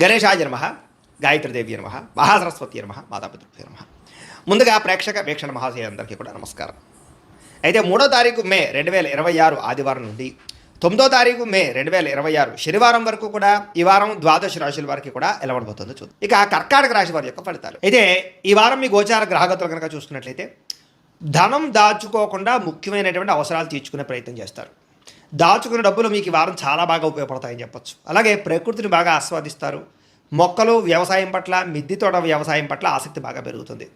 గణేశాయ నమః, గాయత్రీదేవి నమః, మహాసరస్వతి నమః, మాతాపితృభ్యో నమః. ముందుగా ప్రేక్షక వీక్షణ మహాశయులందరికీ కూడా నమస్కారం. అయితే 3వ తారీఖు మే 2026 ఆదివారం నుండి 9వ తారీఖు మే 2026 శనివారం వరకు కూడా ఈ వారం ద్వాదశ రాశుల వారికి కూడా ఎలా ఉండబోతుందో చూద్దాం. ఇక కర్కాటక రాశి వారి యొక్క ఫలితాలు. అయితే ఈ వారం మీ గోచార గ్రహగతులు కనుక చూసుకున్నట్లయితే ధనం దాచుకోకుండా ముఖ్యమైనటువంటి అవసరాలు తీర్చుకునే ప్రయత్నం చేస్తారు. దాచుకున్న డబ్బులు మీకు ఈ వారం చాలా బాగా ఉపయోగపడతాయని చెప్పొచ్చు. అలాగే ప్రకృతిని బాగా ఆస్వాదిస్తారు. మొక్కలు వ్యవసాయం పట్ల, మిద్దె తోట వ్యవసాయం పట్ల ఆసక్తి బాగా పెరుగుతుంది.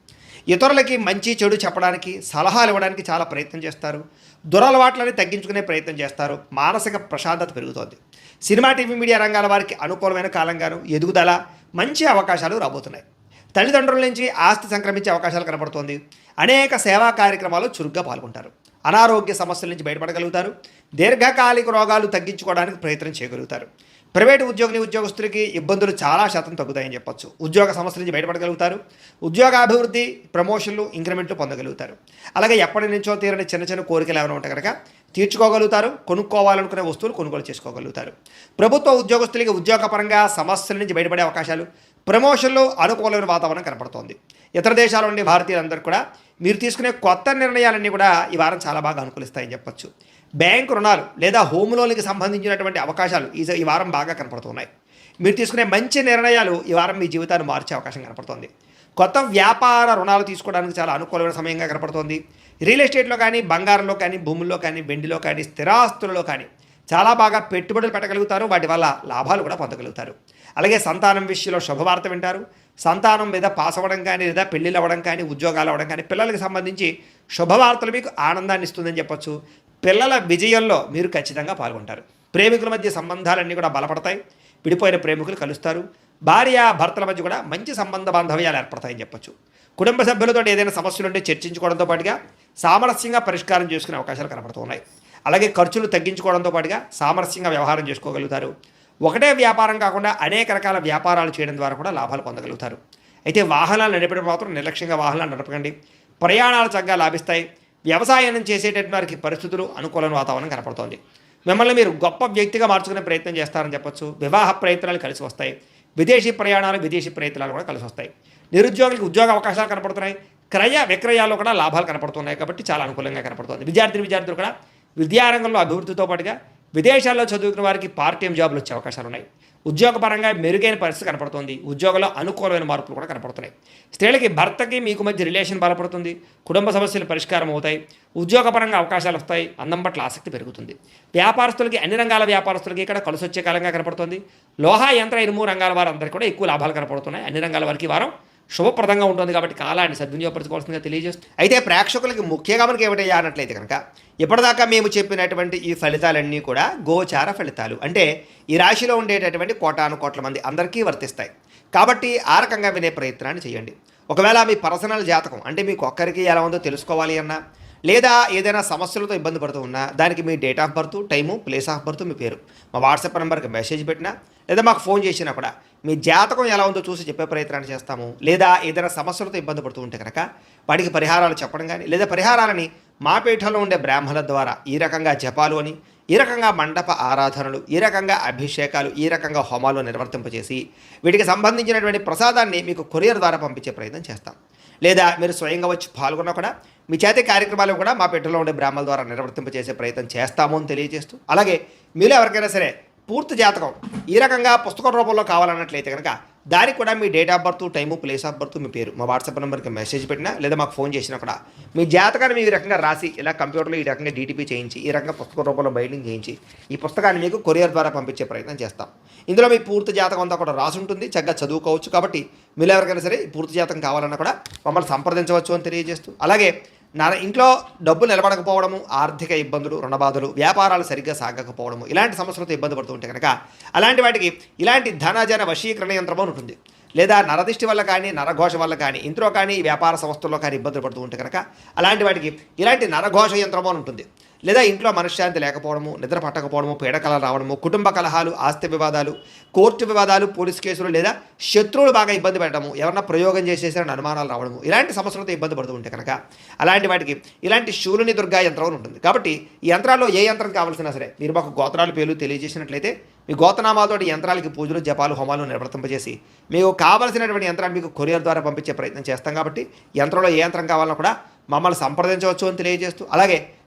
ఇతరులకి మంచి చెడు చెప్పడానికి, సలహాలు ఇవ్వడానికి చాలా ప్రయత్నం చేస్తారు. దురలవాట్లని తగ్గించుకునే ప్రయత్నం చేస్తారు. మానసిక ప్రశాంతత పెరుగుతోంది. సినిమా, టీవీ, మీడియా రంగాల వారికి అనుకూలమైన కాలంగాను ఎదుగుదల, మంచి అవకాశాలు రాబోతున్నాయి. తల్లిదండ్రుల నుంచి ఆస్తి సంక్రమించే అవకాశాలు కనబడుతోంది. అనేక సేవా కార్యక్రమాలు చురుగ్గా పాల్గొంటారు. అనారోగ్య సమస్యల నుంచి బయటపడగలుగుతారు. దీర్ఘకాలిక రోగాలు తగ్గించుకోవడానికి ప్రయత్నం చేయగలుగుతారు. ప్రైవేటు ఉద్యోగస్తులకి ఇబ్బందులు చాలా శాతం తగ్గుతాయని చెప్పొచ్చు. ఉద్యోగ సమస్యల నుంచి బయటపడగలుగుతారు. ఉద్యోగాభివృద్ధి, ప్రమోషన్లు, ఇంక్రిమెంట్లు పొందగలుగుతారు. అలాగే ఎప్పటి నుంచో తీరని చిన్న చిన్న కోరికలు ఏమైనా ఉంటే కనుక తీర్చుకోగలుగుతారు. కొనుక్కోవాలనుకునే వస్తువులు కొనుగోలు చేసుకోగలుగుతారు. ప్రభుత్వ ఉద్యోగస్తులకి ఉద్యోగపరంగా సమస్యల నుంచి బయటపడే అవకాశాలు, ప్రమోషన్లు, అనుకూలమైన వాతావరణం కనపడుతోంది. ఇతర దేశాల నుండి భారతీయులందరూ కూడా మీరు తీసుకునే కొత్త నిర్ణయాలన్నీ కూడా ఈ వారం చాలా బాగా అనుకూలిస్తాయని చెప్పొచ్చు. బ్యాంకు రుణాలు లేదా హోమ్ లోన్కి సంబంధించినటువంటి అవకాశాలు ఈ వారం బాగా కనపడుతున్నాయి. మీరు తీసుకునే మంచి నిర్ణయాలు ఈ వారం మీ జీవితాన్ని మార్చే అవకాశం కనపడుతుంది. కొత్త వ్యాపార రుణాలు తీసుకోవడానికి చాలా అనుకూలమైన సమయంగా కనపడుతోంది. రియల్ ఎస్టేట్లో కానీ, బంగారంలో కానీ, భూముల్లో కానీ, వెండిలో కానీ, స్థిరాస్తులలో కానీ చాలా బాగా పెట్టుబడులు పెట్టగలుగుతారు. వాటి వల్ల లాభాలు కూడా పొందగలుగుతారు. అలాగే సంతానం విషయంలో శుభవార్త వింటారు. సంతానం మీద పాస్ అవ్వడం కానీ, లేదా పెళ్ళిళ్ళు అవ్వడం కానీ, ఉద్యోగాలు అవ్వడం కానీ, పిల్లలకి సంబంధించి శుభవార్తలు మీకు ఆనందాన్ని ఇస్తుందని చెప్పొచ్చు. పిల్లల విజయంలో మీరు ఖచ్చితంగా పాల్గొంటారు. ప్రేమికుల మధ్య సంబంధాలన్నీ కూడా బలపడతాయి. విడిపోయిన ప్రేమికులు కలుస్తారు. భార్య భర్తల మధ్య కూడా మంచి సంబంధ బాంధవ్యాలు ఏర్పడతాయని చెప్పొచ్చు. కుటుంబ సభ్యులతో ఏదైనా సమస్యలు ఉంటే చర్చించుకోవడంతో పాటుగా సామరస్యంగా పరిష్కారం చేసుకునే అవకాశాలు కనపడుతున్నాయి. అలాగే ఖర్చులు తగ్గించుకోవడంతో పాటుగా సామరస్యంగా వ్యవహారం చేసుకోగలుగుతారు. ఒకటే వ్యాపారం కాకుండా అనేక రకాల వ్యాపారాలు చేయడం ద్వారా కూడా లాభాలు పొందగలుగుతారు. అయితే వాహనాలు నడిపడం మాత్రం నిర్లక్ష్యంగా వాహనాలు నడపకండి. ప్రయాణాలు చక్కగా లాభిస్తాయి. వ్యవసాయం చేసేటటువంటి వారికి పరిస్థితులు, అనుకూలమైన వాతావరణం కనపడుతోంది. మిమ్మల్ని మీరు గొప్ప వ్యక్తిగా మార్చుకునే ప్రయత్నం చేస్తారని చెప్పొచ్చు. వివాహ ప్రయత్నాలు కలిసి వస్తాయి. విదేశీ ప్రయాణాలు, విదేశీ ప్రయత్నాలు కూడా కలిసి వస్తాయి. నిరుద్యోగులకు ఉద్యోగ అవకాశాలు కనపడుతున్నాయి. క్రయ విక్రయాల్లో కూడా లాభాలు కనపడుతున్నాయి కాబట్టి చాలా అనుకూలంగా కనపడుతుంది. విద్యార్థులు కూడా విద్యారంగంలో అభివృద్ధితో పాటుగా విదేశాల్లో చదువుకున్న వారికి పార్ట్ టైం జాబులు వచ్చే అవకాశాలు ఉన్నాయి. ఉద్యోగపరంగా మెరుగైన పరిస్థితి కనపడుతుంది. ఉద్యోగంలో అనుకూలమైన మార్పులు కూడా కనపడుతున్నాయి. స్త్రీలకి భర్తకి మీకు మధ్య రిలేషన్ బలపడుతుంది. కుటుంబ సమస్యలు పరిష్కారం అవుతాయి. ఉద్యోగపరంగా అవకాశాలు వస్తాయి. అందం పట్ల ఆసక్తి పెరుగుతుంది. వ్యాపారస్తులకి, అన్ని రంగాల వ్యాపారస్తులకి ఇక్కడ కలిసి వచ్చే కాలంగా కనపడుతుంది. లోహ, యంత్ర, ఇనుము రంగాల వారందరికీ కూడా ఎక్కువ లాభాలు కనపడుతున్నాయి. అన్ని రంగాల వారికి వారం శుభప్రదంగా ఉంటుంది కాబట్టి కాలాన్ని సద్వినియోగపరచుకోవాల్సిందిగా తెలియజేస్తుంది. అయితే ప్రేక్షకులకి ముఖ్యంగా మనకి ఏమిటయ్యా అన్నట్లయితే కనుక ఇప్పటిదాకా మేము చెప్పినటువంటి ఈ ఫలితాలన్నీ కూడా గోచార ఫలితాలు. అంటే ఈ రాశిలో ఉండేటటువంటి కోటాను కోట్ల మంది అందరికీ వర్తిస్తాయి. కాబట్టి ఆ రకంగా వినే ప్రయత్నాన్ని చేయండి. ఒకవేళ మీ పర్సనల్ జాతకం అంటే మీకు ఒక్కరికి ఎలా ఉందో తెలుసుకోవాలి అన్నా, లేదా ఏదైనా సమస్యలతో ఇబ్బంది పడుతూ ఉన్నా దానికి మీ date of birth, time, place of birth, మీ పేరు మా వాట్సాప్ నెంబర్కి మెసేజ్ పెట్టినా, లేదా మాకు ఫోన్ చేసినా కూడా మీ జాతకం ఎలా ఉందో చూసి చెప్పే ప్రయత్నాన్ని చేస్తాము. లేదా ఏదైనా సమస్యలతో ఇబ్బంది పడుతూ ఉంటే కనుక వాటికి పరిహారాలు చెప్పడం కానీ, లేదా పరిహారాలని మా పీఠంలో ఉండే బ్రాహ్మణుల ద్వారా ఈ రకంగా జపాలు అని, ఈ రకంగా మండప ఆరాధనలు, ఈ రకంగా అభిషేకాలు, ఈ రకంగా హోమాలు నిర్వర్తింపజేసి వీటికి సంబంధించినటువంటి ప్రసాదాన్ని మీకు కొరియర్ ద్వారా పంపించే ప్రయత్నం చేస్తాం. లేదా మీరు స్వయంగా వచ్చి పాల్గొన్నా కూడా మీ చేతి కార్యక్రమాలు కూడా మా పీఠంలో ఉండే బ్రాహ్మణుల ద్వారా నిర్వర్తింపజేసే ప్రయత్నం చేస్తాము అని తెలియజేస్తూ, అలాగే మీరు ఎవరికైనా సరే పూర్తి జాతకం ఈ రకంగా పుస్తకం రూపంలో కావాలన్నట్లయితే కనుక దానికి కూడా మీ date of birth, time, place of birth, మీ పేరు మా వాట్సాప్ నెంబర్కి మెసేజ్ పెట్టినా, లేదా మాకు ఫోన్ చేసినా కూడా మీ జాతకాన్ని మీ రకంగా రాసి ఇలా కంప్యూటర్లో ఈ రకంగా డీటీపీ చేయించి, ఈ రకంగా పుస్తక రూపంలో బైండింగ్ చేయించి ఈ పుస్తకాన్ని మీకు కొరియర్ ద్వారా పంపించే ప్రయత్నం చేస్తాం. ఇందులో మీ పూర్తి జాతకం అంతా కూడా రాసి ఉంటుంది. చక్కగా చదువుకోవచ్చు. కాబట్టి మీరు ఎవరికైనా సరే పూర్తి జాతకం కావాలన్నా కూడా మమ్మల్ని సంప్రదించవచ్చు అని తెలియజేస్తూ, అలాగే ఇంట్లో డబ్బు నిలబడకపోవడము, ఆర్థిక ఇబ్బందులు, రుణబాధలు, వ్యాపారాలు సరిగ్గా సాగకపోవడము, ఇలాంటి సమస్యలతో ఇబ్బంది పడుతూ ఉంటే కనుక అలాంటి వాటికి ఇలాంటి ధనజన వశీకరణ యంత్రము ఉంటుంది. లేదా నరదిష్టి వల్ల కానీ, నరఘోష వల్ల కానీ, ఇంట్లో కానీ, వ్యాపార సంస్థల్లో కానీ ఇబ్బందులు పడుతూ ఉంటే కనుక అలాంటి వాటికి ఇలాంటి నరఘోష యంత్రము అని ఉంటుంది. లేదా ఇంట్లో మనశ్శాంతి లేకపోవడము, నిద్ర పట్టకపోవడము, పీడకలలు రావడము, కుటుంబ కలహాలు, ఆస్తి వివాదాలు, కోర్టు వివాదాలు, పోలీస్ కేసులు, లేదా శత్రువులు బాగా ఇబ్బంది పెట్టడము, ఎవరన్నా ప్రయోగం చేసేసారని అనుమానాలు రావడము, ఇలాంటి సమస్యలతో ఇబ్బంది పడుతూ ఉంటే కనుక అలాంటి వాటికి ఇలాంటి శూలుని దుర్గా యంత్రం ఉంటుంది. కాబట్టి ఈ యంత్రాల్లో ఏ యంత్రం కావాల్సినా సరే మీరు మాకు గోత్రాలు పేర్లు తెలియజేసినట్లయితే మీ గోతనామాలతోటి యంత్రాలకి పూజలు జపాలు హోమాలు నిర్వర్తింపజేసి మీకు కావలసినటువంటి యంత్రాన్ని మీకు కొరియర్ ద్వారా పంపించే ప్రయత్నం చేస్తాం కాబట్టి యంత్రంలో ఏ యంత్రం కావాలన్నా కూడా మమ్మల్ని సంప్రదించవచ్చు అని తెలియజేస్తూ అలాగే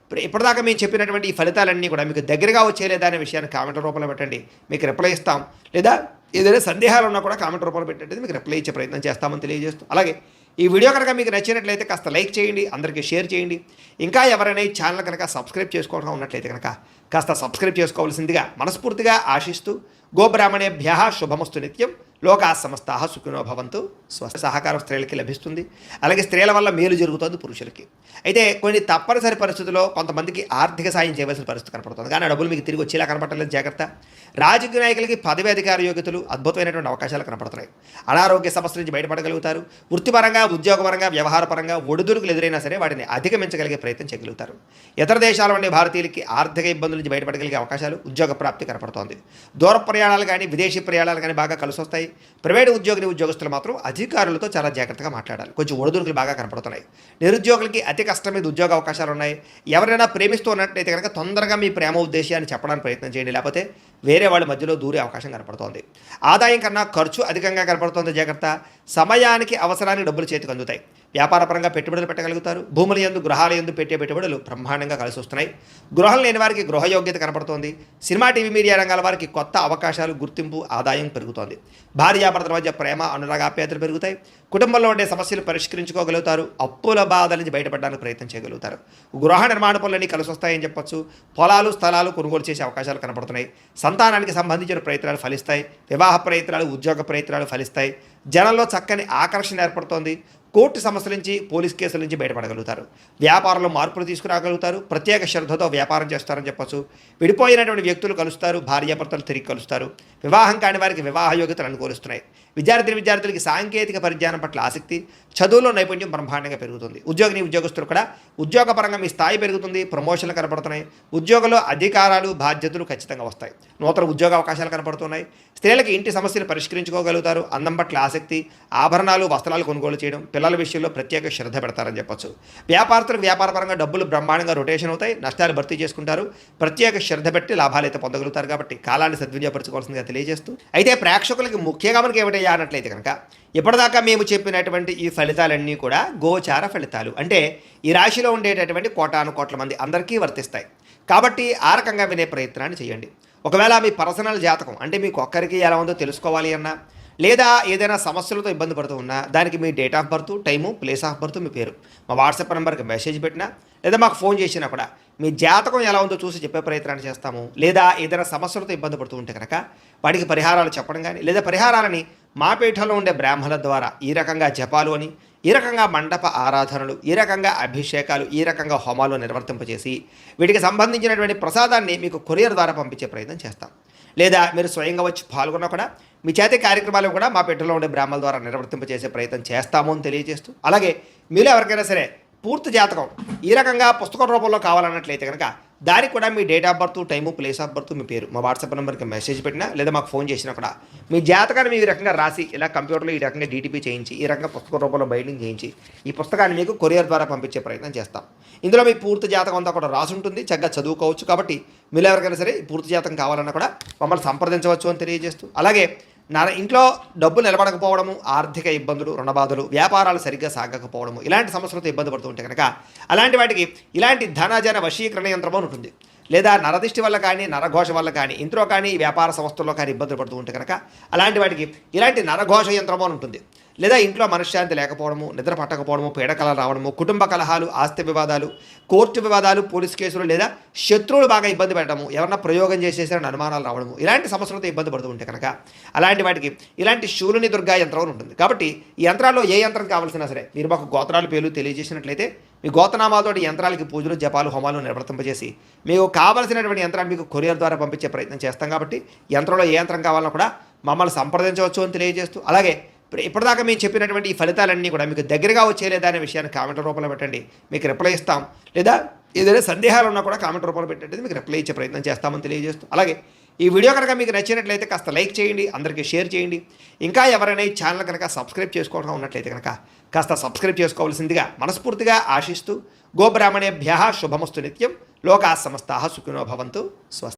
ఇప్పటిదాకా మేము చెప్పినటువంటి ఈ ఫలితాలన్నీ కూడా మీకు దగ్గరగా వచ్చేలేదా అనే విషయాన్ని కామెంట్ రూపంలో పెట్టండి, మీకు రిప్లై ఇస్తాం. లేదా ఏదైనా సందేహాలు ఉన్నా కూడా కామెంట్ రూపంలో పెట్టండి, మీకు రిప్లై ఇచ్చే ప్రయత్నం చేస్తామని తెలియజేస్తూ అలాగే ఈ వీడియో కనుక మీకు నచ్చినట్లయితే కాస్త లైక్ చేయండి, అందరికీ షేర్ చేయండి. ఇంకా ఎవరైనా ఈ ఛానల్ కనుక సబ్స్క్రైబ్ చేసుకోవడం ఉన్నట్లయితే కనుక కాస్త సబ్స్క్రైబ్ చేసుకోవాల్సిందిగా మనస్ఫూర్తిగా ఆశిస్తూ గోబ్రాహ్మణేభ్య శుభమస్తు నిత్యం లోకా సమస్తాః సుఖినో భవంతు. స్వస్థ సహకారం స్త్రీలకి లభిస్తుంది, అలాగే స్త్రీల వల్ల మేలు జరుగుతుంది పురుషులకి. అయితే కొన్ని తప్పనిసరి పరిస్థితుల్లో కొంతమందికి ఆర్థిక సాయం చేయవలసిన పరిస్థితి కనపడుతుంది, కానీ డబ్బులు మీకు తిరిగి వచ్చేలా కనపడలేదు. జాగ్రత్త. రాజకీయ నాయకులకి పదవి అధికార యోగ్యతలు అద్భుతమైనటువంటి అవకాశాలు కనపడుతున్నాయి. అనారోగ్య సమస్యల నుంచి బయటపడగలుగుతారు. వృత్తిపరంగా ఉద్యోగపరంగా వ్యవహారపరంగా ఒడిదుడుకులు ఎదురైనా సరే వాటిని అధిగమించగలిగే ప్రయత్నం చేయగలుగుతారు. ఇతర దేశాల నుండి భారతీయులకి ఆర్థిక ఇబ్బందుల నుంచి బయటపడగలిగే అవకాశాలు ఉద్యోగ ప్రాప్తి కనపడుతోంది. దూర ప్రయాణాలు కానీ విదేశీ ప్రయాణాలు కానీ బాగా కలిసి వస్తాయి. ప్రైవేటు ఉద్యోగస్తులు మాత్రం అధికారులతో చాలా జాగ్రత్తగా మాట్లాడాలి. కొంచెం ఒడిదుడుకులు బాగా కనపడుతున్నాయి. నిరుద్యోగులకి అతి కష్టం మీద ఉద్యోగ అవకాశాలు ఉన్నాయి. ఎవరైనా ప్రేమిస్తూ ఉన్నట్లయితే కనుక తొందరగా మీ ప్రేమ ఉద్దేశాన్ని చెప్పడానికి ప్రయత్నం చేయండి, లేకపోతే వేరే వాళ్ళ మధ్యలో దూరే అవకాశం కనపడుతోంది. ఆదాయం కన్నా ఖర్చు అధికంగా కనపడుతోంది. జాగ్రత్త. సమయానికి అవసరానికి డబ్బులు చేతికి అందుతాయి. వ్యాపారపరంగా పెట్టుబడులు పెట్టగలుగుతారు. భూముల యందు గృహాల యందు పెట్టే పెట్టుబడులు బ్రహ్మాండంగా కలిసి వస్తున్నాయి. గృహం లేని వారికి గృహయోగ్యత కనపడుతోంది. సినిమా టీవీ మీడియా రంగాల వారికి కొత్త అవకాశాలు, గుర్తింపు, ఆదాయం పెరుగుతోంది. భార్యాభర్తల మధ్య ప్రేమ అనురాగాప్యాయతలు పెరుగుతాయి. కుటుంబంలో ఉండే సమస్యలు పరిష్కరించుకోగలుగుతారు. అప్పుల బాధల నుంచి బయటపడడానికి ప్రయత్నం చేయగలుగుతారు. గృహ నిర్మాణ పనులన్నీ కలిసి వస్తాయని చెప్పొచ్చు. పొలాలు స్థలాలు కొనుగోలు చేసే అవకాశాలు కనపడుతున్నాయి. సంతానానికి సంబంధించిన ప్రయత్నాలు ఫలిస్తాయి. వివాహ ప్రయత్నాలు, ఉద్యోగ ప్రయత్నాలు ఫలిస్తాయి. జనంలో చక్కని ఆకర్షణ ఏర్పడుతోంది. కోర్టు సమస్యల నుంచి, పోలీస్ కేసుల నుంచి బయటపడగలుగుతారు. వ్యాపారంలో మార్పులు తీసుకురాగలుగుతారు. ప్రత్యేక శ్రద్ధతో వ్యాపారం చేస్తారని చెప్పొచ్చు. విడిపోయినటువంటి వ్యక్తులు కలుస్తారు. భార్యాభర్తలు తిరిగి కలుస్తారు. వివాహం కాని వారికి వివాహ యోగ్యతలు అనుకూలిస్తున్నాయి. విద్యార్థులకి సాంకేతిక పరిజ్ఞానం పట్ల ఆసక్తి, చదువులో నైపుణ్యం బ్రహ్మాండంగా పెరుగుతుంది. ఉద్యోగస్తులు కూడా ఉద్యోగపరంగా మీ స్థాయి పెరుగుతుంది. ప్రమోషన్లు కనపడుతున్నాయి. ఉద్యోగంలో అధికారాలు, బాధ్యతలు ఖచ్చితంగా వస్తాయి. నూతన ఉద్యోగ అవకాశాలు కనపడుతున్నాయి. స్త్రీలకి ఇంటి సమస్యలు పరిష్కరించుకోగలుగుతారు. అందం పట్ల ఆసక్తి, ఆభరణాలు, వస్త్రాలు కొనుగోలు చేయడం, పిల్లల విషయంలో ప్రత్యేక శ్రద్ధ పెడతారని చెప్పొచ్చు. వ్యాపారస్తులకు వ్యాపారపరంగా డబ్బులు బ్రహ్మాండంగా రొటేషన్ అవుతాయి. నష్టాలు భర్తీ చేసుకుంటారు. ప్రత్యేక శ్రద్ధ పెట్టి లాభాలు అయితే పొందగలుగుతారు. కాబట్టి కాలాన్ని సద్వినియోగపరచుకోవాల్సిందిగా తెలియజేస్తూ అయితే ప్రేక్షకులకి ముఖ్యంగా మనకి ఏమిటయ్యా అన్నట్లయితే కనుక ఇప్పటిదాకా మేము చెప్పినటువంటి ఈ ఫలితాలన్నీ కూడా గోచార ఫలితాలు, అంటే ఈ రాశిలో ఉండేటటువంటి కోటాను కోట్ల మంది అందరికీ వర్తిస్తాయి. కాబట్టి ఆ రకంగా వినే ప్రయత్నాన్ని చేయండి. ఒకవేళ మీ పర్సనల్ జాతకం అంటే మీకు ఒక్కరికి ఎలా ఉందో తెలుసుకోవాలి అన్నా, లేదా ఏదైనా సమస్యలతో ఇబ్బంది పడుతూ ఉన్నా, దానికి మీ date of birth, time, place of birth, మీ పేరు మా వాట్సాప్ నెంబర్కి మెసేజ్ పెట్టినా, లేదా మాకు ఫోన్ చేసినా కూడా మీ జాతకం ఎలా ఉందో చూసి చెప్పే ప్రయత్నాన్ని చేస్తాము. లేదా ఏదైనా సమస్యలతో ఇబ్బంది పడుతూ ఉంటే కనుక వాటికి పరిహారాలు చెప్పడం కానీ, లేదా పరిహారాలని మా పీఠంలో ఉండే బ్రాహ్మణుల ద్వారా ఈ రకంగా జపాలు అని, ఈ రకంగా మండప ఆరాధనలు, ఈ రకంగా అభిషేకాలు, ఈ రకంగా హోమాలు నిర్వర్తింపజేసి వీటికి సంబంధించినటువంటి ప్రసాదాన్ని మీకు కొరియర్ ద్వారా పంపించే ప్రయత్నం చేస్తాం. లేదా మీరు స్వయంగా వచ్చి పాల్గొన్నా కూడా మీ చేతి కార్యక్రమాలు కూడా మా పీఠంలో ఉండే బ్రాహ్మణుల ద్వారా నిర్వర్తింపజేసే ప్రయత్నం చేస్తాము అని తెలియజేస్తూ అలాగే మీరు ఎవరికైనా సరే పూర్తి జాతకం ఈ రకంగా పుస్తకం రూపంలో కావాలన్నట్లయితే కనుక దానికి కూడా మీ date of birth, time, place of birth, మీ పేరు మా వాట్సాప్ నెంబర్కి మెసేజ్ పెట్టినా, లేదా మాకు ఫోన్ చేసినా కూడా మీ జాతకాన్ని మీ రకంగా రాసి ఇలా కంప్యూటర్లో ఈ రకంగా డీటీపీ చేయించి, ఈ రకంగా పుస్తకం రూపంలో బైండింగ్ చేయించి ఈ పుస్తకాన్ని మీకు కొరియర్ ద్వారా పంపించే ప్రయత్నం చేస్తాం. ఇందులో మీ పూర్తి జాతకం అంతా కూడా రాసి ఉంటుంది, చక్కగా చదువుకోవచ్చు. కాబట్టి మీరు ఎవరికైనా సరే ఈ పూర్తి జాతకం కావాలన్నా కూడా మమ్మల్ని సంప్రదించవచ్చు అని తెలియజేస్తూ అలాగే ఇంట్లో డబ్బులు నిలబడకపోవడము, ఆర్థిక ఇబ్బందులు, రుణబాధలు, వ్యాపారాలు సరిగ్గా సాగకపోవడము, ఇలాంటి సమస్యలతో ఇబ్బంది పడుతూ ఉంటే కనుక అలాంటి వాటికి ఇలాంటి ధనజన వశీకరణ యంత్రం ఉంటుంది. లేదా నరదిష్టి వల్ల కానీ, నరఘోష వల్ల కానీ, ఇంట్లో కానీ, వ్యాపార సంస్థల్లో కానీ ఇబ్బందులు పడుతూ ఉంటే కనుక అలాంటి వాటికి ఇలాంటి నరఘోష యంత్రం అని ఉంటుంది. లేదా ఇంట్లో మనశ్శాంతి లేకపోవడము, నిద్ర పట్టకపోవడము, పీడకలలు రావడము, కుటుంబ కలహాలు, ఆస్తి వివాదాలు, కోర్టు వివాదాలు, పోలీస్ కేసులు, లేదా శత్రువులు బాగా ఇబ్బంది పెట్టడము, ఎవరన్నా ప్రయోగం చేసేసారని అనుమానాలు రావడము, ఇలాంటి సమస్యలతో ఇబ్బంది పడుతూ ఉంటే కనుక అలాంటి వాటికి ఇలాంటి శూలుని దుర్గా యంత్రం అని ఉంటుంది. కాబట్టి ఈ యంత్రాల్లో ఏ యంత్రం కావాల్సినా సరే మీరు మాకు గోత్రాలు పేర్లు తెలియజేసినట్లయితే మీ గోతనామాలతోటి యంత్రాలకి పూజలు జపాలు హోమాలు నిర్వర్తింపజేసి మీకు కావలసినటువంటి యంత్రాన్ని మీకు కొరియర్ ద్వారా పంపించే ప్రయత్నం చేస్తాం. కాబట్టి యంత్రంలో ఏ యంత్రం కావాలన్నా కూడా మమ్మల్ని సంప్రదించవచ్చు అని తెలియజేస్తూ అలాగే ఇప్పటిదాకా మేము చెప్పినటువంటి ఈ ఫలితాలన్నీ కూడా మీకు దగ్గరగా వచ్చేలేదా అనే విషయాన్ని కామెంట్ రూపంలో పెట్టండి, మీకు రిప్లై ఇస్తాం. లేదా ఏదైనా సందేహాలు ఉన్నా కూడా కామెంట్ రూపంలో పెట్టండి, మీకు రిప్లై ఇచ్చే ప్రయత్నం చేస్తామని తెలియజేస్తూ అలాగే ఈ వీడియో కనుక మీకు నచ్చినట్లయితే కాస్త లైక్ చేయండి, అందరికీ షేర్ చేయండి. ఇంకా ఎవరైనా ఈ ఛానల్ కనుక సబ్స్క్రైబ్ చేసుకోవడం ఉన్నట్లయితే కనుక కాస్త సబ్స్క్రైబ్ చేసుకోవాల్సిందిగా మనస్ఫూర్తిగా ఆశిస్తూ గోబ్రాహ్మణేభ్య శుభమస్తు నిత్యం లోకా సమస్తాః సుఖినో భవంతు. స్వస్తి.